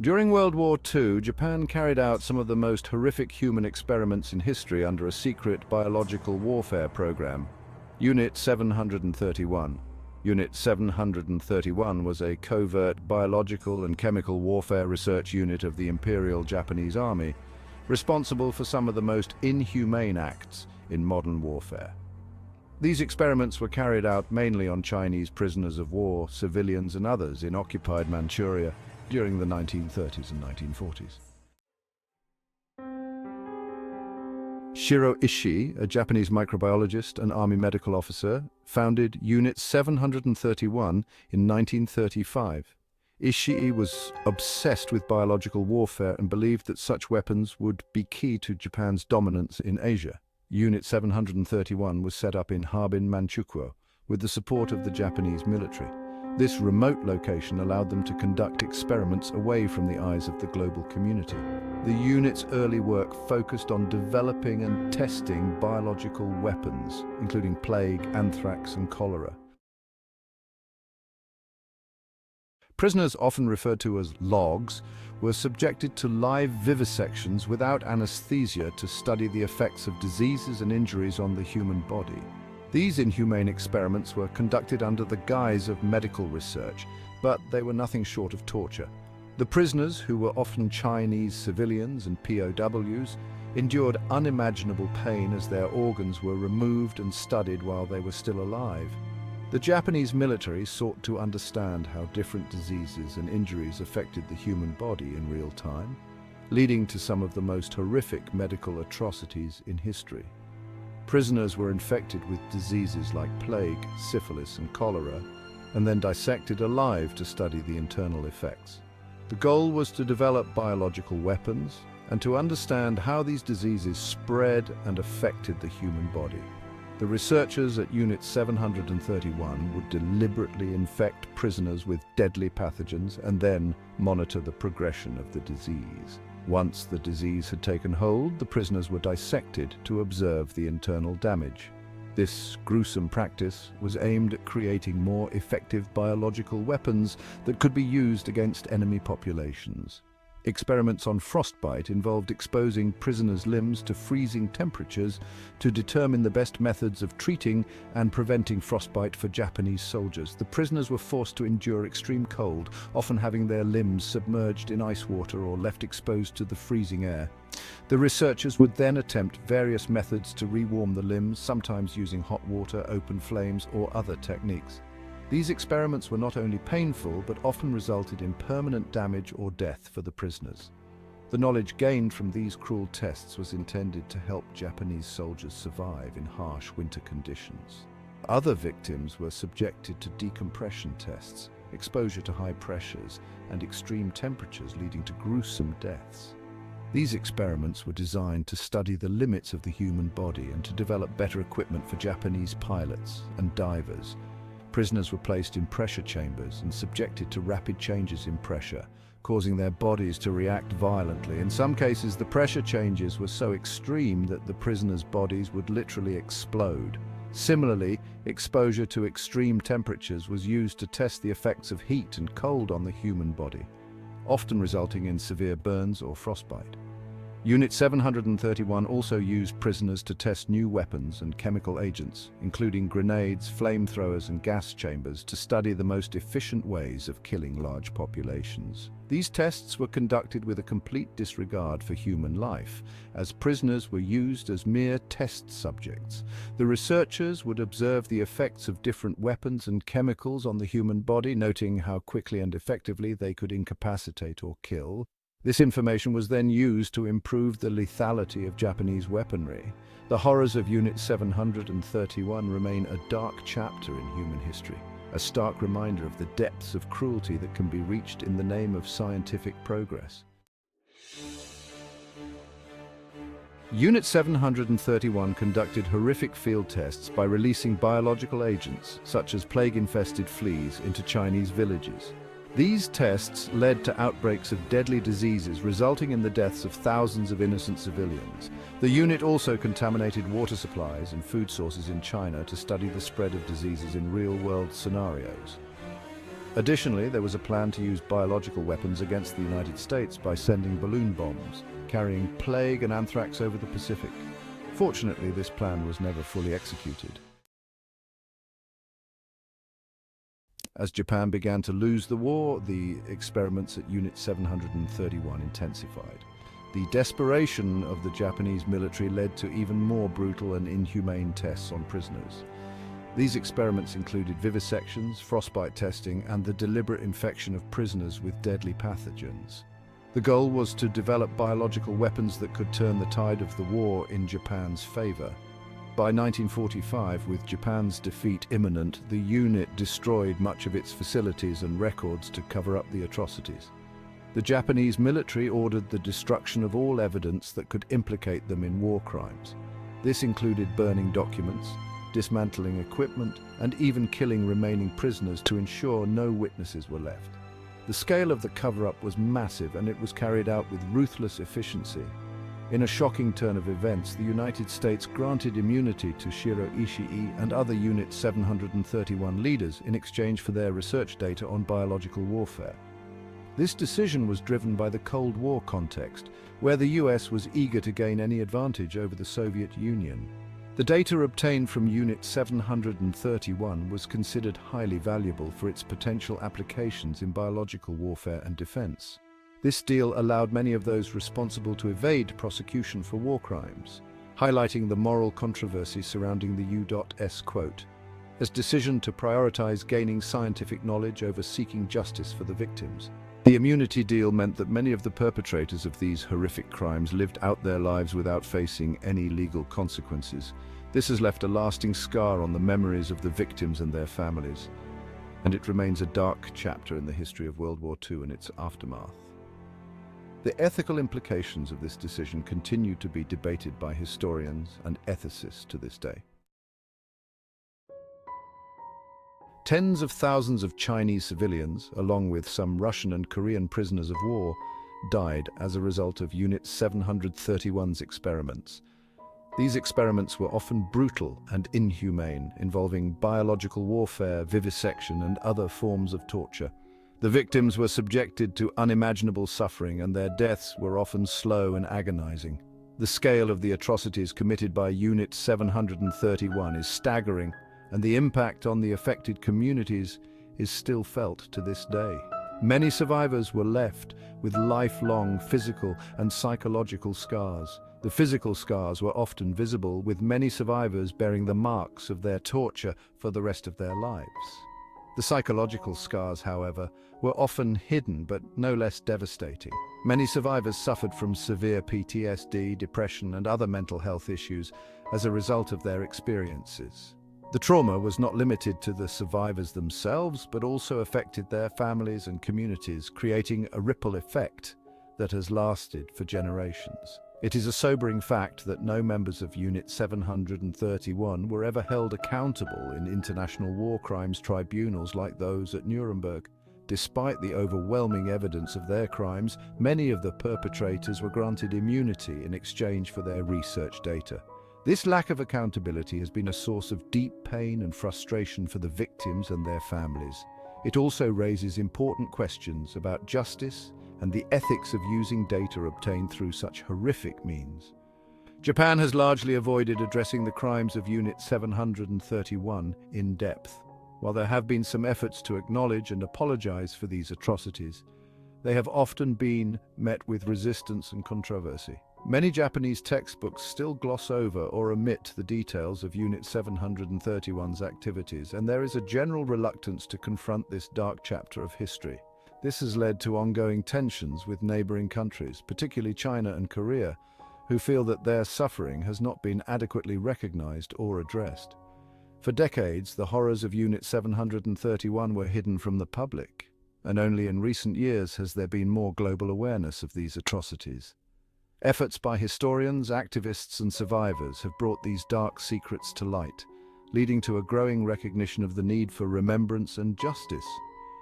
During World War II, Japan carried out some of the most horrific human experiments in history under a secret biological warfare program, Unit 731. Unit 731 was a covert biological and chemical warfare research unit of the Imperial Japanese Army, responsible for some of the most inhumane acts in modern warfare. These experiments were carried out mainly on Chinese prisoners of war, civilians and others in occupied Manchuria during the 1930s and 1940s. Shirō Ishii, a Japanese microbiologist and army medical officer, founded Unit 731 in 1935. Ishii was obsessed with biological warfare and believed that such weapons would be key to Japan's dominance in Asia. Unit 731 was set up in Harbin, Manchukuo, with the support of the Japanese military. This remote location allowed them to conduct experiments away from the eyes of the global community. The unit's early work focused on developing and testing biological weapons, including plague, anthrax, and cholera. Prisoners, often referred to as logs, were subjected to live vivisections without anesthesia to study the effects of diseases and injuries on the human body. These inhumane experiments were conducted under the guise of medical research, but they were nothing short of torture. The prisoners, who were often Chinese civilians and POWs, endured unimaginable pain as their organs were removed and studied while they were still alive. The Japanese military sought to understand how different diseases and injuries affected the human body in real time, leading to some of the most horrific medical atrocities in history. Prisoners were infected with diseases like plague, syphilis, and cholera, and then dissected alive to study the internal effects. The goal was to develop biological weapons and to understand how these diseases spread and affected the human body. The researchers at Unit 731 would deliberately infect prisoners with deadly pathogens and then monitor the progression of the disease. Once the disease had taken hold, the prisoners were dissected to observe the internal damage. This gruesome practice was aimed at creating more effective biological weapons that could be used against enemy populations. Experiments on frostbite involved exposing prisoners' limbs to freezing temperatures to determine the best methods of treating and preventing frostbite for Japanese soldiers. The prisoners were forced to endure extreme cold, often having their limbs submerged in ice water or left exposed to the freezing air. The researchers would then attempt various methods to rewarm the limbs, sometimes using hot water, open flames, or other techniques. These experiments were not only painful, but often resulted in permanent damage or death for the prisoners. The knowledge gained from these cruel tests was intended to help Japanese soldiers survive in harsh winter conditions. Other victims were subjected to decompression tests, exposure to high pressures, and extreme temperatures leading to gruesome deaths. These experiments were designed to study the limits of the human body and to develop better equipment for Japanese pilots and divers. Prisoners were placed in pressure chambers and subjected to rapid changes in pressure, causing their bodies to react violently. In some cases, the pressure changes were so extreme that the prisoners' bodies would literally explode. Similarly, exposure to extreme temperatures was used to test the effects of heat and cold on the human body, often resulting in severe burns or frostbite. Unit 731 also used prisoners to test new weapons and chemical agents, including grenades, flamethrowers, and gas chambers, to study the most efficient ways of killing large populations. These tests were conducted with a complete disregard for human life, as prisoners were used as mere test subjects. The researchers would observe the effects of different weapons and chemicals on the human body, noting how quickly and effectively they could incapacitate or kill. This information was then used to improve the lethality of Japanese weaponry. The horrors of Unit 731 remain a dark chapter in human history, a stark reminder of the depths of cruelty that can be reached in the name of scientific progress. Unit 731 conducted horrific field tests by releasing biological agents, such as plague-infested fleas, into Chinese villages. These tests led to outbreaks of deadly diseases, resulting in the deaths of thousands of innocent civilians. The unit also contaminated water supplies and food sources in China to study the spread of diseases in real-world scenarios. Additionally, there was a plan to use biological weapons against the United States by sending balloon bombs, carrying plague and anthrax over the Pacific. Fortunately, this plan was never fully executed. As Japan began to lose the war, the experiments at Unit 731 intensified. The desperation of the Japanese military led to even more brutal and inhumane tests on prisoners. These experiments included vivisections, frostbite testing, and the deliberate infection of prisoners with deadly pathogens. The goal was to develop biological weapons that could turn the tide of the war in Japan's favor. By 1945, with Japan's defeat imminent, the unit destroyed much of its facilities and records to cover up the atrocities. The Japanese military ordered the destruction of all evidence that could implicate them in war crimes. This included burning documents, dismantling equipment, and even killing remaining prisoners to ensure no witnesses were left. The scale of the cover-up was massive, and it was carried out with ruthless efficiency. In a shocking turn of events, the United States granted immunity to Shirō Ishii and other Unit 731 leaders in exchange for their research data on biological warfare. This decision was driven by the Cold War context, where the US was eager to gain any advantage over the Soviet Union. The data obtained from Unit 731 was considered highly valuable for its potential applications in biological warfare and defense. This deal allowed many of those responsible to evade prosecution for war crimes, highlighting the moral controversy surrounding the U.S. quote, as decision to prioritize gaining scientific knowledge over seeking justice for the victims. The immunity deal meant that many of the perpetrators of these horrific crimes lived out their lives without facing any legal consequences. This has left a lasting scar on the memories of the victims and their families, and it remains a dark chapter in the history of World War II and its aftermath. The ethical implications of this decision continue to be debated by historians and ethicists to this day. Tens of thousands of Chinese civilians, along with some Russian and Korean prisoners of war, died as a result of Unit 731's experiments. These experiments were often brutal and inhumane, involving biological warfare, vivisection, and other forms of torture. The victims were subjected to unimaginable suffering, and their deaths were often slow and agonizing. The scale of the atrocities committed by Unit 731 is staggering, and the impact on the affected communities is still felt to this day. Many survivors were left with lifelong physical and psychological scars. The physical scars were often visible, with many survivors bearing the marks of their torture for the rest of their lives. The psychological scars, however, were often hidden but no less devastating. Many survivors suffered from severe PTSD, depression, and other mental health issues as a result of their experiences. The trauma was not limited to the survivors themselves, but also affected their families and communities, creating a ripple effect that has lasted for generations. It is a sobering fact that no members of Unit 731 were ever held accountable in international war crimes tribunals like those at Nuremberg. Despite the overwhelming evidence of their crimes, many of the perpetrators were granted immunity in exchange for their research data. This lack of accountability has been a source of deep pain and frustration for the victims and their families. It also raises important questions about justice and the ethics of using data obtained through such horrific means. Japan has largely avoided addressing the crimes of Unit 731 in depth. While there have been some efforts to acknowledge and apologize for these atrocities, they have often been met with resistance and controversy. Many Japanese textbooks still gloss over or omit the details of Unit 731's activities, and there is a general reluctance to confront this dark chapter of history. This has led to ongoing tensions with neighboring countries, particularly China and Korea, who feel that their suffering has not been adequately recognized or addressed. For decades, the horrors of Unit 731 were hidden from the public, and only in recent years has there been more global awareness of these atrocities. Efforts by historians, activists, and survivors have brought these dark secrets to light, leading to a growing recognition of the need for remembrance and justice.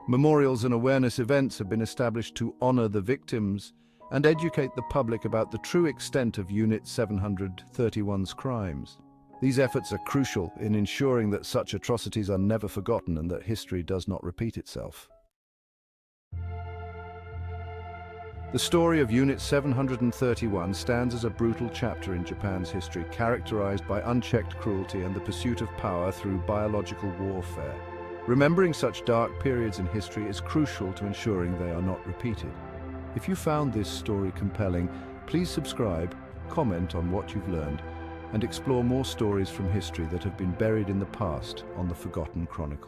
Memorials and awareness events have been established to honor the victims and educate the public about the true extent of Unit 731's crimes. These efforts are crucial in ensuring that such atrocities are never forgotten and that history does not repeat itself. The story of Unit 731 stands as a brutal chapter in Japan's history, characterized by unchecked cruelty and the pursuit of power through biological warfare. Remembering such dark periods in history is crucial to ensuring they are not repeated. If you found this story compelling, please subscribe, comment on what you've learned, and explore more stories from history that have been buried in the past on the Forgotten Chronicle.